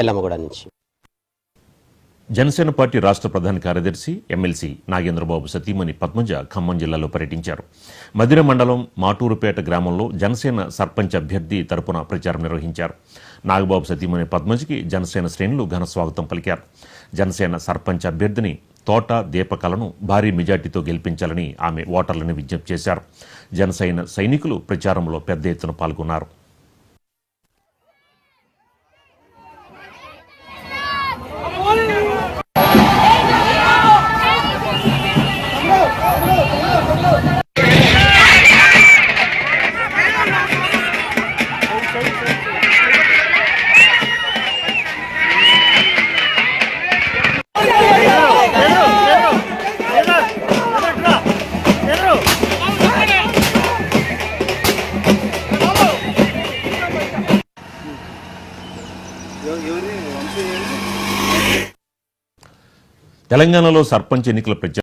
ఎల్లమ్మగూడ నుంచి. జనసేన పార్టీ రాష్ట్ర ప్రధాన కార్యదర్శి ఎమ్మెల్సీ నాగేంద్రబాబు సతీమణి పద్మజ ఖమ్మం జిల్లాలో పర్యటించారు. మదిర మండలం మాటూరుపేట గ్రామంలో జనసేన సర్పంచ్ అభ్యర్థి తరపున ప్రచారం నిర్వహించారు. నాగబాబు సతీమణి పద్మజకి జనసేన శ్రేణులు ఘన స్వాగతం పలికారు. జనసేన సర్పంచ్ అభ్యర్థిని తోట దీపకలను భారీ మెజార్టీతో గెలిపించాలని ఆమె ఓటర్లను విజ్ఞప్తి చేశారు. జనసేన సైనికులు ప్రచారంలో పెద్ద ఎత్తున పాల్గొన్నారు. తెలంగాణలో సర్పంచ్ ఎన్నికల ప్రచారం